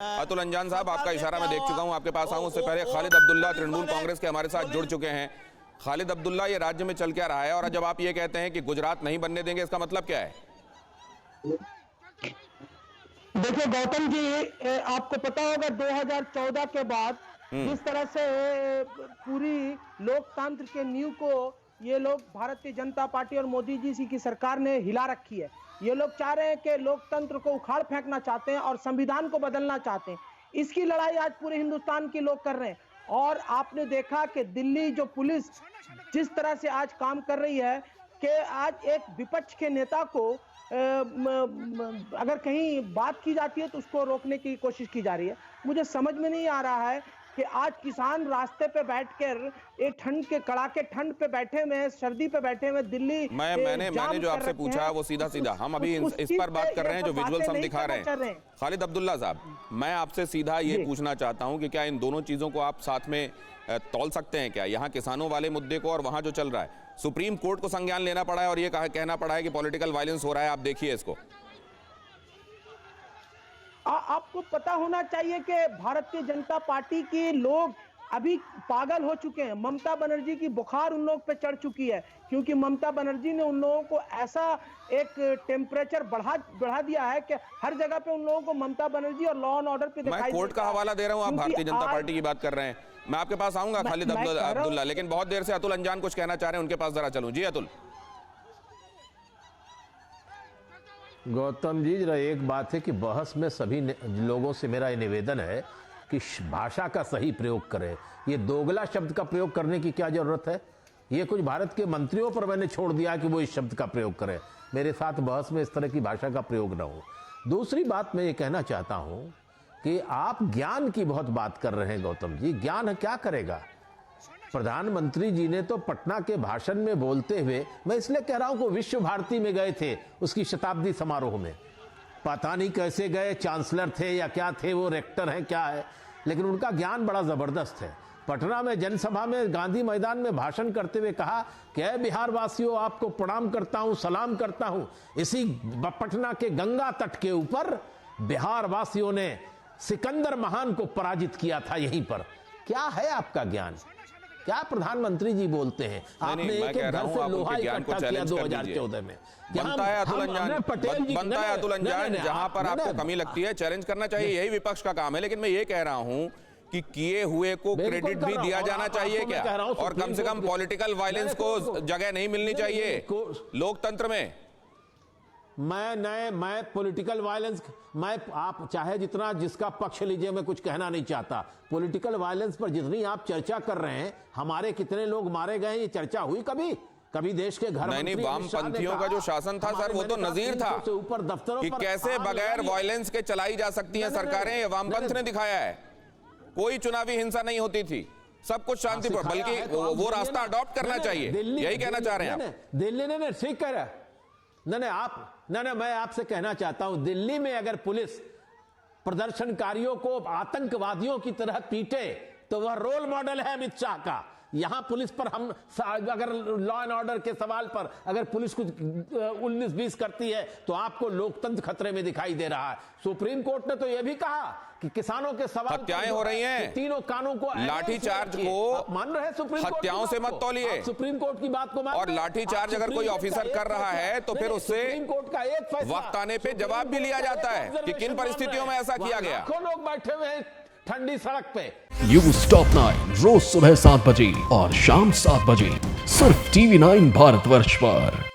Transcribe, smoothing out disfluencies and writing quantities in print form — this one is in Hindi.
अतुल अंजान साहब, आपका इशारा मैं देख चुका हूं, आपके पास आऊं उससे पहले खालिद अब्दुल्ला तृणमूल कांग्रेस के हमारे साथ जुड़ चुके हैं। खालिद अब्दुल्ला, ये राज्य में चल क्या रहा है और जब आप ये कहते हैं कि गुजरात नहीं बनने देंगे, इसका मतलब क्या है? देखिए गौतम जी, आपको पता होगा 2014 के बाद जिस तरह से पूरी लोकतंत्र के नींव को ये लोग भारतीय जनता पार्टी और मोदी जी की सरकार ने हिला रखी है। ये लोग चाह रहे हैं कि लोकतंत्र को उखाड़ फेंकना चाहते हैं और संविधान को बदलना चाहते हैं। इसकी लड़ाई आज पूरे हिंदुस्तान के लोग कर रहे हैं। और आपने देखा कि दिल्ली जो पुलिस जिस तरह से आज काम कर रही है कि आज एक विपक्ष के नेता को अगर कहीं बात की जाती है तो उसको रोकने की कोशिश की जा रही है। मुझे समझ में नहीं आ रहा है कि आज किसान रास्ते पे बैठकर एक ठंड के कड़ाके ठंड पे बैठे हुए, सर्दी पे हुए हुए दिल्ली मैंने जो आपसे पूछा वो सीधा सीधा हम अभी इस पर बात कर रहे हैं, जो विजुअल्स हम दिखा रहे हैं। खालिद अब्दुल्ला साहब, मैं आपसे सीधा ये पूछना चाहता हूं कि क्या इन दोनों चीजों को आप साथ में तौल सकते हैं? क्या यहाँ किसानों वाले मुद्दे को और वहां जो चल रहा है, सुप्रीम कोर्ट को संज्ञान लेना पड़ा है और ये कहना पड़ा है कि पॉलिटिकल वायलेंस हो रहा है, आप देखिए इसको। आपको पता होना चाहिए कि भारतीय जनता पार्टी के लोग अभी पागल हो चुके हैं। ममता बनर्जी की बुखार उन लोगों पे चढ़ चुकी है, क्योंकि ममता बनर्जी ने उन लोगों को ऐसा एक टेम्परेचर बढ़ा दिया है कि हर जगह पे उन लोगों को ममता बनर्जी और लॉ एंड ऑर्डर पे दिखाई। मैं कोर्ट का हवाला दे रहा हूं, आप भारतीय जनता पार्टी की बात कर रहे हैं। मैं आपके पास आऊंगा खालिद अब्दुल्ला, लेकिन बहुत देर से अतुल अंजान कुछ कहना चाह रहे हैं, उनके पास जरा चलूं। जी अतुल। गौतम जी, जरा एक बात है कि बहस में सभी लोगों से मेरा ये निवेदन है कि भाषा का सही प्रयोग करें। ये दोगला शब्द का प्रयोग करने की क्या जरूरत है? ये कुछ भारत के मंत्रियों पर मैंने छोड़ दिया कि वो इस शब्द का प्रयोग करें। मेरे साथ बहस में इस तरह की भाषा का प्रयोग ना हो। दूसरी बात मैं ये कहना चाहता हूं कि आप ज्ञान की बहुत बात कर रहे हैं गौतम जी। ज्ञान क्या करेगा? प्रधानमंत्री जी ने तो पटना के भाषण में बोलते हुए, मैं इसलिए कह रहा हूं कि विश्व भारती में गए थे उसकी शताब्दी समारोह में, पता नहीं कैसे गए, चांसलर थे या क्या थे, वो रेक्टर हैं क्या है, लेकिन उनका ज्ञान बड़ा जबरदस्त है। पटना में जनसभा में गांधी मैदान में भाषण करते हुए कहा कि ऐ बिहार वासियों, आपको प्रणाम करता हूं, सलाम करता हूं। इसी पटना के गंगा तट के ऊपर बिहार वासियों ने सिकंदर महान को पराजित किया था यहीं पर। क्या है आपका ज्ञान? क्या प्रधानमंत्री जी बोलते हैं? आपने एक घर से लोहा इकट्ठा किया 2014 में। बनता है अतुल अंजान, जहां पर आपको कमी लगती है चैलेंज करना चाहिए, यही विपक्ष का काम है। लेकिन मैं ये कह रहा हूं कि किए हुए को क्रेडिट भी दिया जाना चाहिए क्या? और कम से कम पॉलिटिकल वायलेंस को जगह नहीं मिलनी चाहिए लोकतंत्र में। मैं पॉलिटिकल वायलेंस, आप चाहे जितना जिसका पक्ष लीजिए, मैं कुछ कहना नहीं चाहता। पॉलिटिकल वायलेंस पर जितनी आप चर्चा कर रहे हैं, हमारे कितने लोग मारे गए, ये चर्चा हुई कभी देश के घर? नहीं, वामपंथियों का जो शासन था सर, वो तो नजीर था ऊपर दफ्तरों कि कैसे बगैर वायलेंस के चलाई जा सकती हैं सरकारें। वामपंथ ने दिखाया है, कोई चुनावी हिंसा नहीं होती थी, सब कुछ शांतिपूर्ण, बल्कि वो रास्ता अडॉप्ट करना चाहिए, यही कहना चाह रहे हैं आप? दिल्ली ने ठीक कह रहा है। नहीं, मैं आपसे कहना चाहता हूं, दिल्ली में अगर पुलिस प्रदर्शनकारियों को आतंकवादियों की तरह पीटे तो वह रोल मॉडल है अमित शाह का। यहां पुलिस पर हम अगर लॉ एंड ऑर्डर के सवाल पर अगर पुलिस कुछ 19-20 करती है तो आपको लोकतंत्र खतरे में दिखाई दे रहा है। सुप्रीम कोर्ट ने तो यह भी कहा कि किसानों के सवाल, हत्याएं हो रही हैं, तीनों कानून को लाठीचार्ज को मान रहे हैं सुप्रीम कोर्ट, हत्याओं से मत तौलिए, सुप्रीम कोर्ट की बात को मान, और लाठीचार्ज अगर कोई ऑफिसर कर रहा है तो फिर उससे वक्त आने पे जवाब भी लिया जाता है कि किन परिस्थितियों में ऐसा किया गया। लोग बैठे हुए हैं ठंडी सड़क पे। न्यूज़ टॉप 9 रोज सुबह 7 बजे और शाम 7 बजे सिर्फ TV9 भारतवर्ष पर।